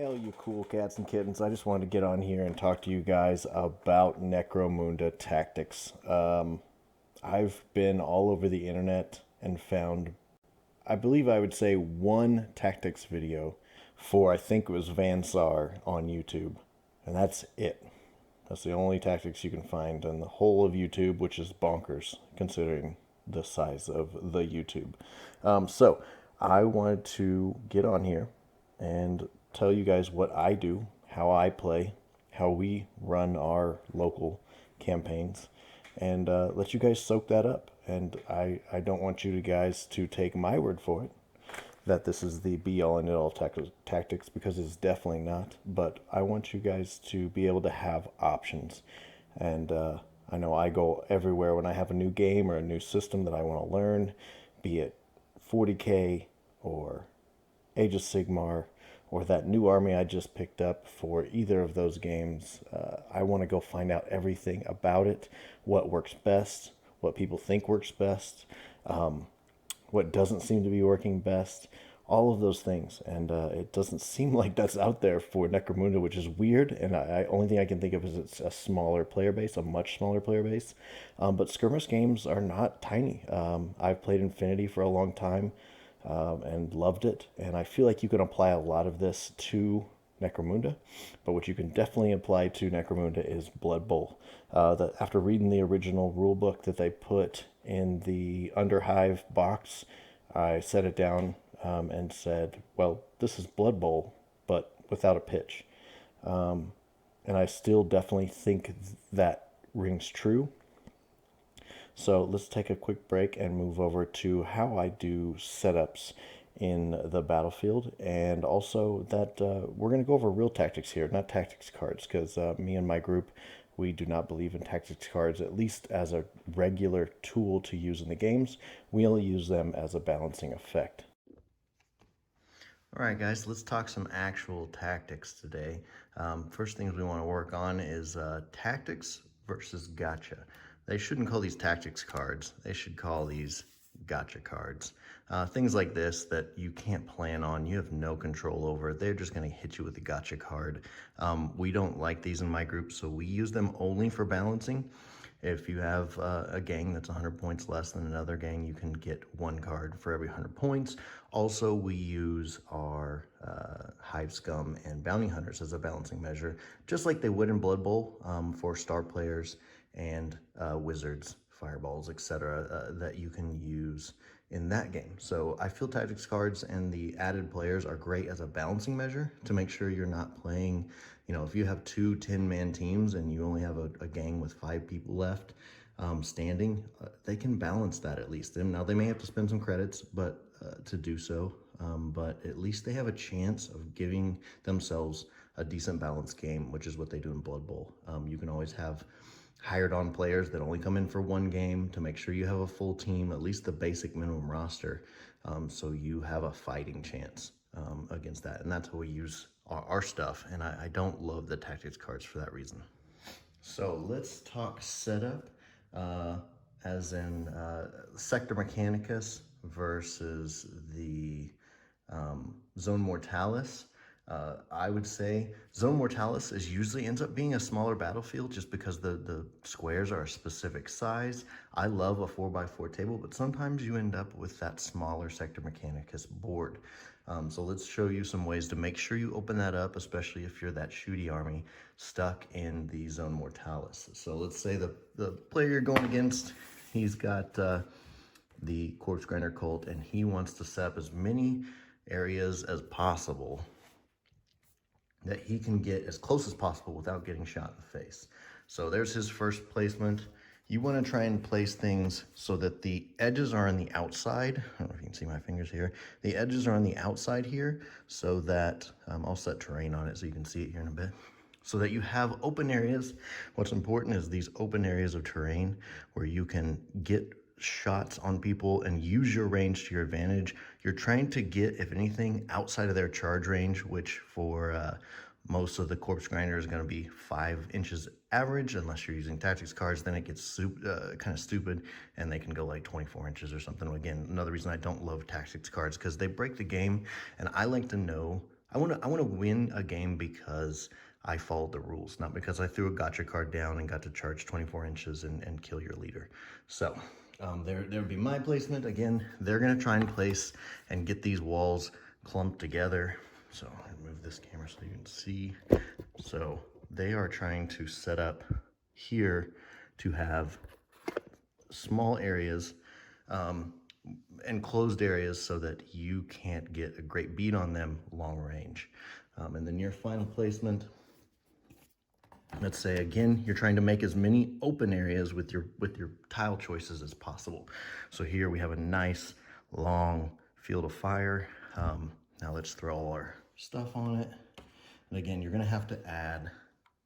Hey, all you cool cats and kittens. I just wanted to get on here and talk to you guys about Necromunda tactics. I've been all over the internet and found, I believe I would say, one tactics video for, I think it was Vansar on YouTube. And that's it. That's the only tactics you can find on the whole of YouTube, which is bonkers considering the size of the YouTube. So I wanted to get on here and tell you guys what I do, how I play, how we run our local campaigns, and let you guys soak that up. And I don't want you guys to take my word for it that this is the be all and end all tactics, because it's definitely not. But I want you guys to be able to have options. And I know I go everywhere when I have a new game or a new system that I want to learn, be it 40K or Age of Sigmar or that new army I just picked up for either of those games. I want to go find out everything about it, what works best, what people think works best, what doesn't seem to be working best, all of those things. And it doesn't seem like that's out there for Necromunda, which is weird. And I only thing I can think of is it's a smaller player base, a much smaller player base. But skirmish games are not tiny. I've played Infinity for a long time and loved it. And I feel like you can apply a lot of this to Necromunda, but what you can definitely apply to Necromunda is Blood Bowl. After reading the original rule book that they put in the Underhive box, I set it down and said, well, this is Blood Bowl, but without a pitch. And I still definitely think that rings true. So let's take a quick break and move over to how I do setups in the battlefield, and also that we're going to go over real tactics here, not tactics cards, because me and my group, we do not believe in tactics cards, at least as a regular tool to use in the games. We only use them as a balancing effect. All right, guys, let's talk some actual tactics today. First things we want to work on is tactics versus gotcha. They shouldn't call these tactics cards. They should call these gotcha cards. Things like this that you can't plan on, you have no control over. They're just going to hit you with a gotcha card. We don't like these in my group, so we use them only for balancing. If you have a gang that's 100 points less than another gang, you can get one card for every 100 points. Also, we use our Hive Scum and Bounty Hunters as a balancing measure, just like they would in Blood Bowl for star players and wizards, fireballs, etc. That you can use in that game. So I feel tactics cards and the added players are great as a balancing measure to make sure you're not playing, if you have two 10-man teams and you only have a gang with 5 people left standing, they can balance that at least. And now they may have to spend some credits but to do so, but at least they have a chance of giving themselves a decent balanced game, which is what they do in Blood Bowl. You can always have hired on players that only come in for one game to make sure you have a full team, at least the basic minimum roster, so you have a fighting chance against that. And that's how we use our stuff, and I don't love the tactics cards for that reason. So let's talk setup, as in Sector Mechanicus versus the Zone Mortalis. I would say Zone Mortalis usually ends up being a smaller battlefield just because the squares are a specific size. I love a 4x4 table, but sometimes you end up with that smaller Sector Mechanicus board. So let's show you some ways to make sure you open that up, especially if you're that shooty army stuck in the Zone Mortalis. So let's say the player you're going against, he's got the Corpse Grinder Cult, and he wants to set up as many areas as possible that he can get as close as possible without getting shot in the face. So there's his first placement. You want to try and place things so that the edges are on the outside. I don't know if you can see my fingers here. The edges are on the outside here, so that, I'll set terrain on it so you can see it here in a bit, so that you have open areas. What's important is these open areas of terrain where you can get shots on people and use your range to your advantage. You're trying to get, if anything, outside of their charge range, which for most of the Corpse Grinder is going to be 5 inches average, unless you're using tactics cards. Then it gets kind of stupid, and they can go like 24 inches or something. Again, another reason I don't love tactics cards, because they break the game, and I like to know I want to win a game because I followed the rules, not because I threw a gotcha card down and got to charge 24 inches and kill your leader. So there would be my placement. Again, they're going to try and place and get these walls clumped together. So I'll move this camera so you can see. So they are trying to set up here to have small areas, enclosed areas, so that you can't get a great beat on them long range. And then your final placement, let's say again, you're trying to make as many open areas with your tile choices as possible. So here we have a nice long field of fire. Now let's throw all our stuff on it. And again, you're gonna have to add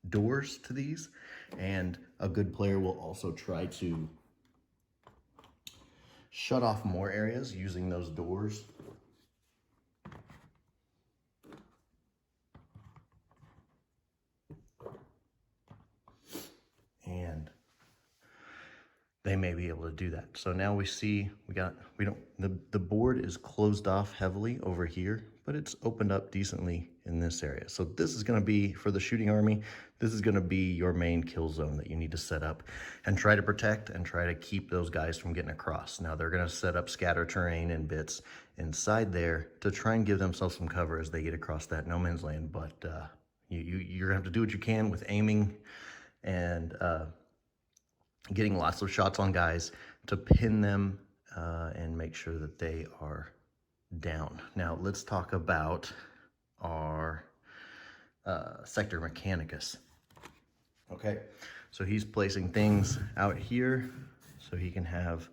doors to these, and a good player will also try to shut off more areas using those doors. And they may be able to do that. So now we see the board is closed off heavily over here, but it's opened up decently in this area. So this is going to be, for the shooting army, this is going to be your main kill zone that you need to set up and try to protect and try to keep those guys from getting across. Now they're going to set up scatter terrain and bits inside there to try and give themselves some cover as they get across that no man's land. But you're going to have to do what you can with aiming and getting lots of shots on guys to pin them and make sure that they are down. Now let's talk about our sector Mechanicus. Okay, so he's placing things out here so he can have,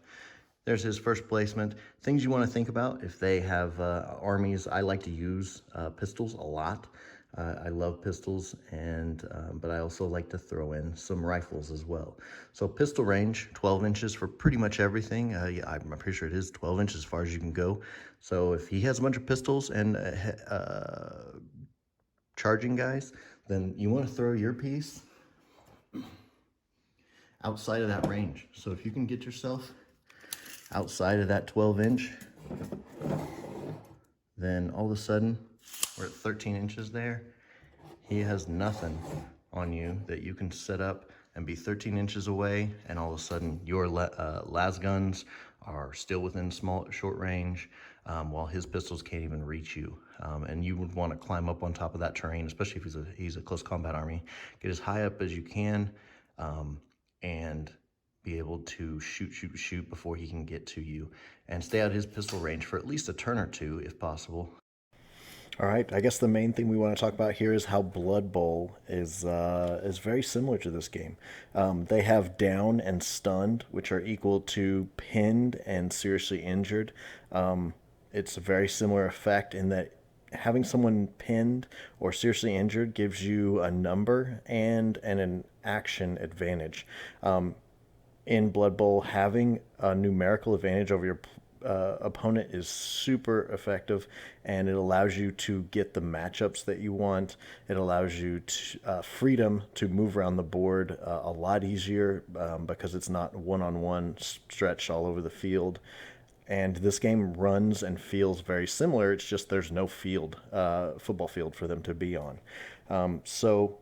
there's his first placement. Things you want to think about if they have armies. I like to use pistols a lot. I love pistols, and but I also like to throw in some rifles as well. So pistol range, 12 inches for pretty much everything. Yeah, I'm pretty sure it is 12 inches as far as you can go. So if he has a bunch of pistols and charging guys, then you want to throw your piece outside of that range. So if you can get yourself outside of that 12 inch, then all of a sudden we're at 13 inches there. He has nothing on you that you can set up and be 13 inches away, and all of a sudden your las guns are still within short range, while his pistols can't even reach you. And you would want to climb up on top of that terrain, especially if he's a close combat army. Get as high up as you can, and be able to shoot before he can get to you, and stay out of his pistol range for at least a turn or two if possible. All right, I guess the main thing we want to talk about here is how Blood Bowl is very similar to this game. They have down and stunned, which are equal to pinned and seriously injured. It's a very similar effect in that having someone pinned or seriously injured gives you a number and an action advantage. In Blood Bowl, having a numerical advantage over your opponent is super effective, and it allows you to get the matchups that you want. It allows you to, freedom to move around the board a lot easier because it's not one-on-one stretched all over the field. And this game runs and feels very similar. It's just there's no field, football field for them to be on. So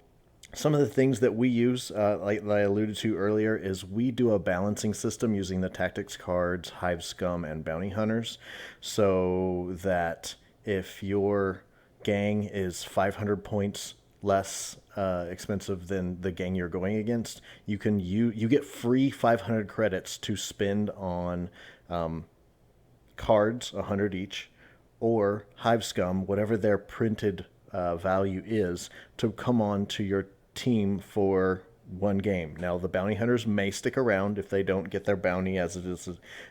some of the things that we use, like I alluded to earlier, is we do a balancing system using the tactics cards, Hive Scum, and Bounty Hunters, so that if your gang is 500 points less expensive than the gang you're going against, you get free 500 credits to spend on cards, 100 each, or Hive Scum, whatever their printed value is, to come on to your team for one game. Now, the bounty hunters may stick around if they don't get their bounty as it is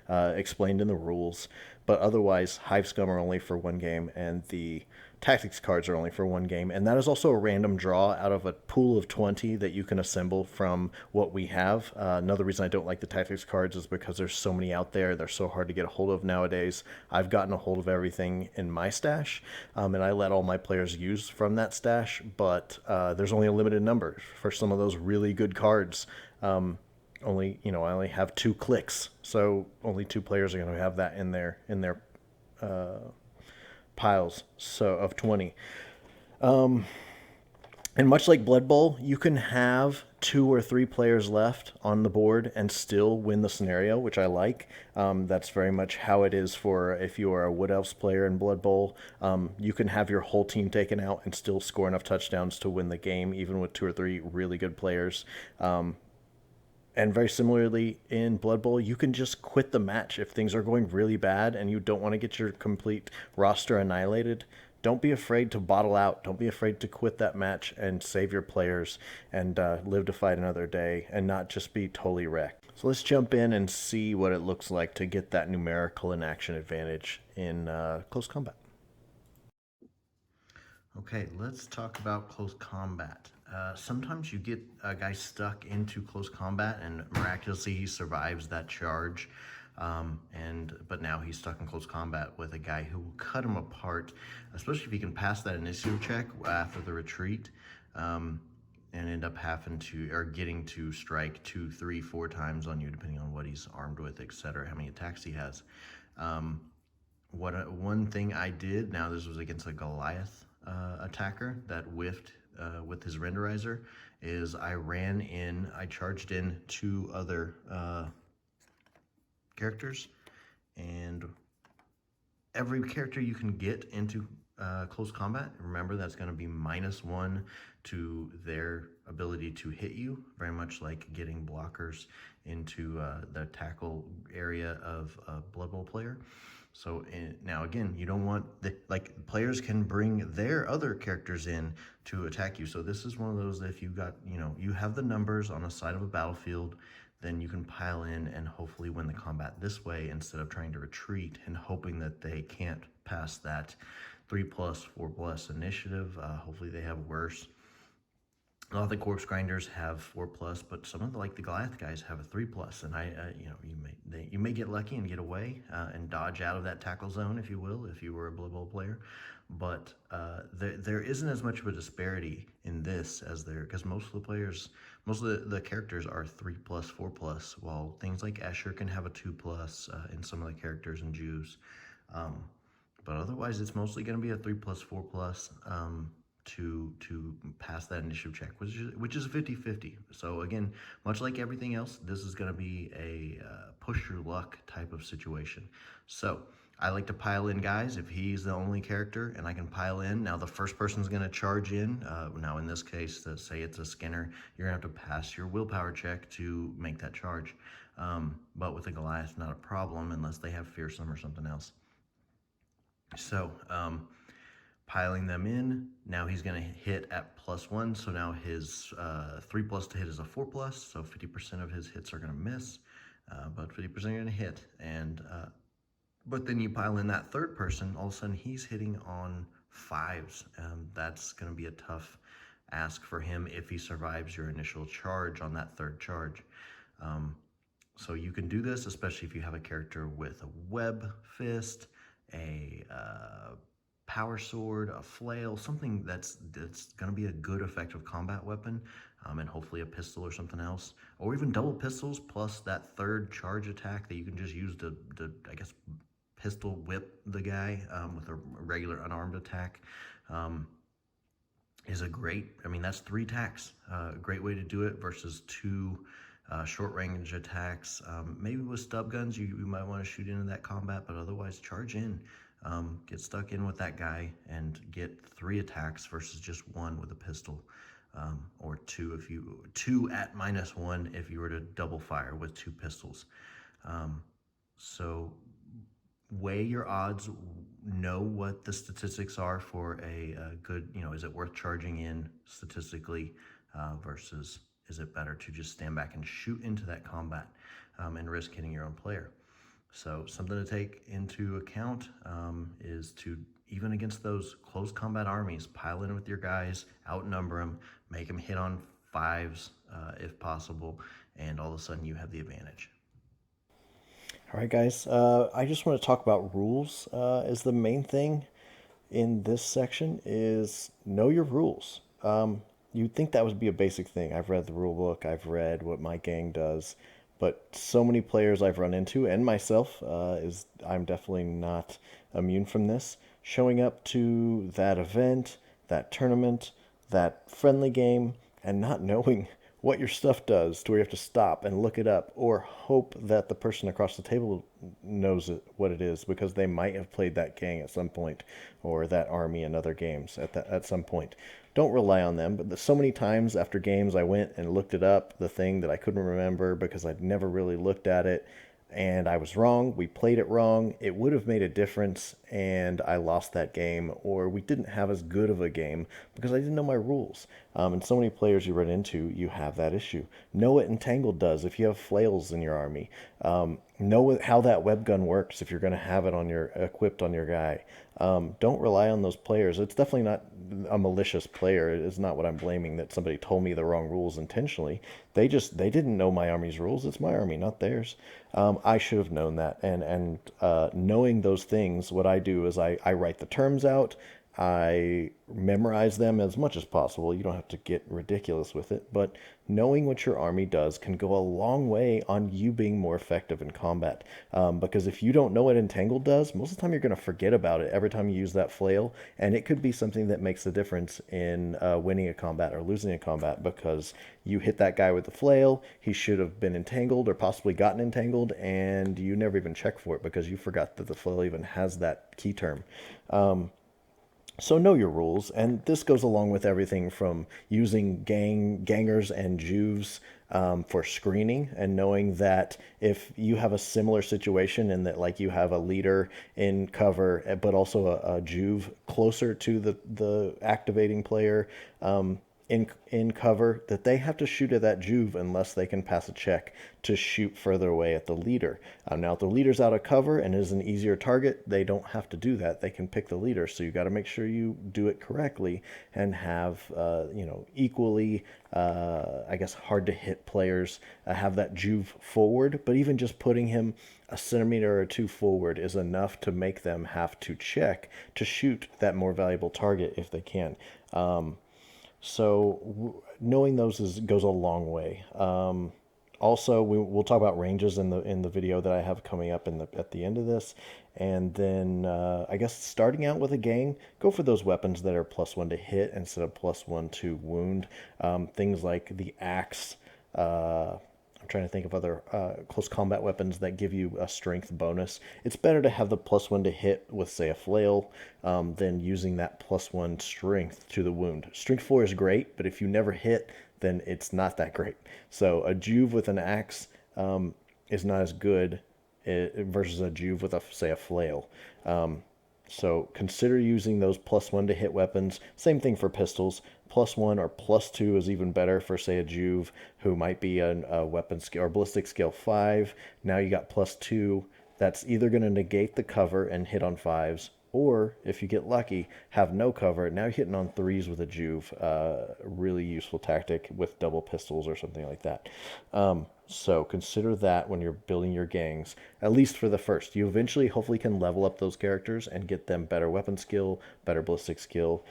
explained in the rules, but otherwise, Hive Scum are only for one game, and the tactics cards are only for one game, and that is also a random draw out of a pool of 20 that you can assemble from what we have. Another reason I don't like the tactics cards is because there's so many out there. They're so hard to get a hold of nowadays. I've gotten a hold of everything in my stash, and I let all my players use from that stash, but there's only a limited number for some of those really good cards. I only have 2 clicks, so only 2 players are going to have that in their piles of 20. And much like Blood Bowl, you can have 2 or 3 players left on the board and still win the scenario, which I like. That's very much how it is for if you are a Wood Elves player in Blood Bowl. You can have your whole team taken out and still score enough touchdowns to win the game, even with 2 or 3 really good players. And very similarly in Blood Bowl, you can just quit the match if things are going really bad and you don't want to get your complete roster annihilated. Don't be afraid to bottle out. Don't be afraid to quit that match and save your players and live to fight another day and not just be totally wrecked. So let's jump in and see what it looks like to get that numerical and action advantage in close combat. Okay, let's talk about close combat. Sometimes you get a guy stuck into close combat and miraculously he survives that charge. But now he's stuck in close combat with a guy who will cut him apart, especially if he can pass that initiative check after the retreat, and end up having to or getting to strike 2, 3, 4 times on you, depending on what he's armed with, etc., how many attacks he has. One thing I did, now this was against a Goliath attacker that whiffed with his renderizer, is I charged in 2 other characters, and every character you can get into close combat, remember that's going to be -1 to their ability to hit you, very much like getting blockers into the tackle area of a Blood Bowl player. So now again, you don't want players can bring their other characters in to attack you. So this is one of those that if you got, you have the numbers on the side of a battlefield, then you can pile in and hopefully win the combat this way instead of trying to retreat and hoping that they can't pass that 3+, 4+ initiative. Hopefully they have worse. A lot of the corpse grinders have 4+, but some of the Goliath guys have a 3+, and you may get lucky and get away and dodge out of that tackle zone, if you will, if you were a Blood Bowl player. But there isn't as much of a disparity in this as there, because most of the characters are 3+, 4+, while things like Escher can have a 2+ in some of the characters and Jews. But otherwise, it's mostly going to be a 3+, 4+. To pass that initiative check, which is 50-50. So again, much like everything else, this is going to be a push your luck type of situation. So I like to pile in guys if he's the only character and I can pile in. Now the first person's going to charge in. Now in this case, say it's a Skinner, you're going to have to pass your willpower check to make that charge. But with a Goliath, not a problem unless they have fearsome or something else. So piling them in, now he's going to hit at +1, so now his 3+ to hit is a 4+, so 50% of his hits are going to miss, but 50% are going to hit. And but then you pile in that third person, all of a sudden he's hitting on 5s. That's going to be a tough ask for him if he survives your initial charge on that third charge. So you can do this, especially if you have a character with a web fist, a power sword, a flail, something that's going to be a good effective combat weapon, and hopefully a pistol or something else, or even double pistols plus that third charge attack that you can just use to I guess, pistol whip the guy with a regular unarmed attack. Is a great, that's 3 attacks. A great way to do it versus 2 short range attacks. Maybe with stub guns, you might want to shoot into that combat, but otherwise charge in. Get stuck in with that guy and get 3 attacks versus just 1 with a pistol, or 2 at -1 if you were to double fire with 2 pistols. So weigh your odds, know what the statistics are for a good, is it worth charging in statistically versus is it better to just stand back and shoot into that combat and risk hitting your own player. So something to take into account is to, even against those close combat armies, pile in with your guys, outnumber them, make them hit on 5s if possible, and all of a sudden you have the advantage. All right, guys. I just want to talk about rules as the main thing in this section is know your rules. You'd think that would be a basic thing. I've read the rule book. I've read what my gang does. But so many players I've run into, and myself, I'm definitely not immune from this. Showing up to that event, that tournament, that friendly game, and not knowing what your stuff does to where you have to stop and look it up or hope that the person across the table knows what it is because they might have played that gang at some point or that army in other games at some point. Don't rely on them, but so many times after games I went and looked it up, the thing that I couldn't remember because I'd never really looked at it, and I was wrong. We played it wrong. It would have made a difference, and I lost that game, or we didn't have as good of a game because I didn't know my rules. And so many players you run into, you have that issue. Know what Entangled does if you have flails in your army. Know how that web gun works if you're going to have it on your equipped on your guy. Don't rely on those players. It's definitely not a malicious player. It is not what I'm blaming that somebody told me the wrong rules intentionally. They didn't know my army's rules. It's my army, not theirs. I should have known that. And knowing those things, what I do is I write the terms out. I memorize them as much as possible. You don't have to get ridiculous with it, but knowing what your army does can go a long way on you being more effective in combat. Because if you don't know what Entangled does, most of the time you're going to forget about it every time you use that flail, and it could be something that makes the difference in winning a combat or losing a combat because you hit that guy with the flail, he should have been entangled or possibly gotten entangled, and you never even check for it because you forgot that the flail even has that key term. So know your rules, and this goes along with everything from using gangers and juves for screening, and knowing that if you have a similar situation in that like you have a leader in cover, but also a juve closer to the activating player, in cover, that they have to shoot at that juve unless they can pass a check to shoot further away at the leader. Now, if the leader's out of cover and is an easier target, they don't have to do that. They can pick the leader. So you got to make sure you do it correctly and have equally, I guess, hard to hit players have that juve forward. But even just putting him a centimeter or two forward is enough to make them have to check to shoot that more valuable target if they can. So knowing those goes a long way. Also, we'll talk about ranges in the video that I have coming up at the end of this, and then I guess starting out with a gang, go for those weapons that are +1 to hit instead of +1 to wound. Things like the axe. I'm trying to think of other close combat weapons that give you a strength bonus. It's better to have the +1 to hit with, say, a flail than using that +1 strength to the wound. Strength 4 is great, but if you never hit, then it's not that great. So a juve with an axe is not as good versus a juve with, say, a flail. So consider using those +1 to hit weapons. Same thing for pistols. +1 or +2 is even better for, say, a juve who might be a weapon skill or ballistic skill 5. Now you got +2. That's either going to negate the cover and hit on 5s, or if you get lucky, have no cover. Now you're hitting on 3s with a juve. Really useful tactic with double pistols or something like that. So consider that when you're building your gangs, at least for the first. You eventually hopefully can level up those characters and get them better weapon skill, better ballistic skill,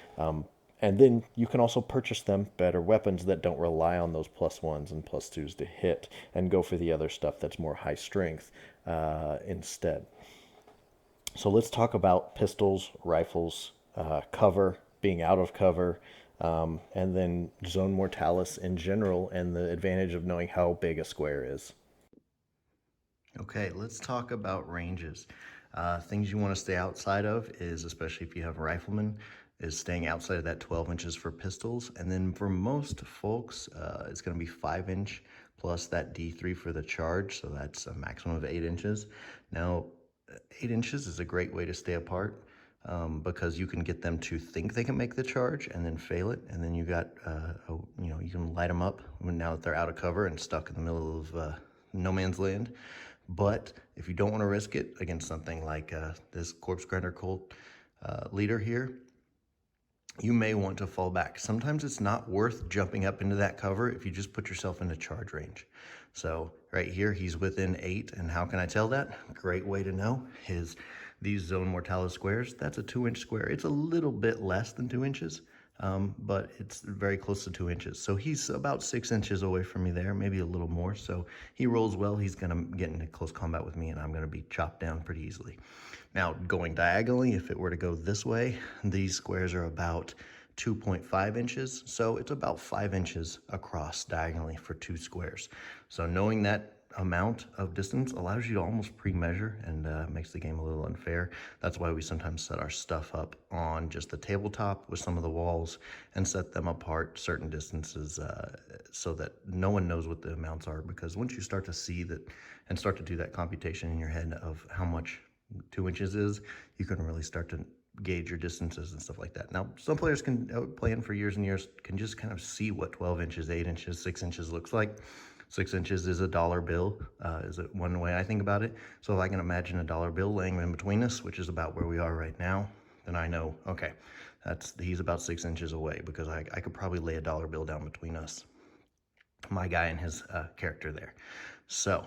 and then you can also purchase them better weapons that don't rely on those +1s and +2s to hit, and go for the other stuff that's more high strength instead. So let's talk about pistols, rifles, cover, being out of cover, and then zone mortalis in general, and the advantage of knowing how big a square is. Okay, let's talk about ranges. Things you want to stay outside of is, especially if you have riflemen, is staying outside of that 12 inches for pistols. And then for most folks, it's going to be 5-inch plus that D3 for the charge. So that's a maximum of 8 inches. Now, 8 inches is a great way to stay apart because you can get them to think they can make the charge and then fail it. And then you got, you can light them up now that they're out of cover and stuck in the middle of no man's land. But if you don't want to risk it against something like this Corpse Grinder Cult leader here, you may want to fall back. Sometimes it's not worth jumping up into that cover if you just put yourself into charge range. So right here, he's within 8, and how can I tell that? Great way to know is these Zone Mortalis squares. That's a 2-inch square. It's a little bit less than 2 inches, but it's very close to 2 inches. So he's about 6 inches away from me there, maybe a little more. So he rolls well. He's gonna get into close combat with me, and I'm gonna be chopped down pretty easily. Now, going diagonally, if it were to go this way, these squares are about 2.5 inches, so it's about 5 inches across diagonally for 2 squares. So knowing that amount of distance allows you to almost pre-measure and makes the game a little unfair. That's why we sometimes set our stuff up on just the tabletop with some of the walls and set them apart certain distances so that no one knows what the amounts are, because once you start to see that and start to do that computation in your head of how much 2 inches is, you can really start to gauge your distances and stuff like that. Now, some players can play in for years and years, can just kind of see what 12 inches, 8 inches, 6 inches looks like. 6 inches is a dollar bill, is it one way I think about it. So if I can imagine a dollar bill laying in between us, which is about where we are right now, then I know, okay, he's about 6 inches away, because I could probably lay a dollar bill down between us, my guy and his character there. So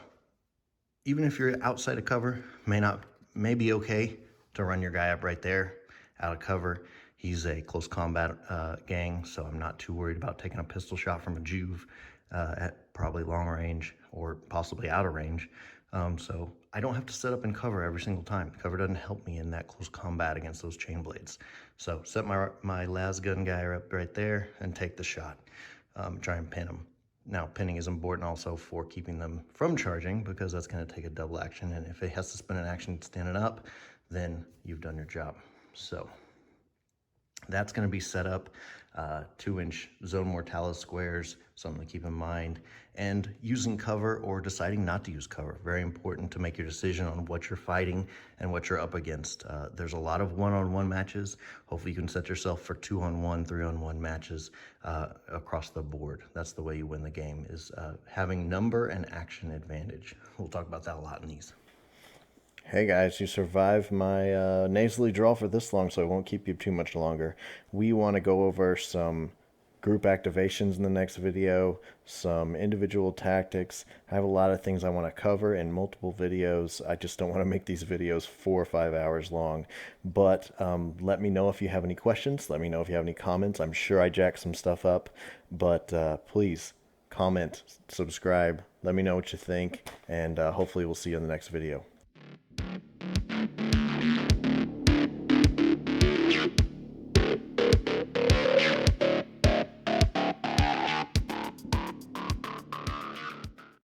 even if you're outside of cover, may be okay to run your guy up right there out of cover. He's a close combat gang, so I'm not too worried about taking a pistol shot from a juve at probably long range or possibly out of range. So I don't have to set up in cover every single time. Cover doesn't help me in that close combat against those chain blades. So set my las gun guy up right there and take the shot. Try and pin him. Now, pinning is important also for keeping them from charging, because that's going to take a double action, and if it has to spend an action standing up, then you've done your job. So that's going to be set up, 2-inch zone mortalis squares, something to keep in mind, and using cover or deciding not to use cover. Very important to make your decision on what you're fighting and what you're up against. There's a lot of one-on-one matches. Hopefully you can set yourself for 2-on-1, 3-on-1 matches across the board. That's the way you win the game, is having number and action advantage. We'll talk about that a lot in these. Hey guys, you survived my nasally drawl for this long, so I won't keep you too much longer. We want to go over some group activations in the next video, some individual tactics. I have a lot of things I want to cover in multiple videos. I just don't want to make these videos 4 or 5 hours long. But let me know if you have any questions. Let me know if you have any comments. I'm sure I jacked some stuff up, but please comment, subscribe, let me know what you think, and hopefully we'll see you in the next video.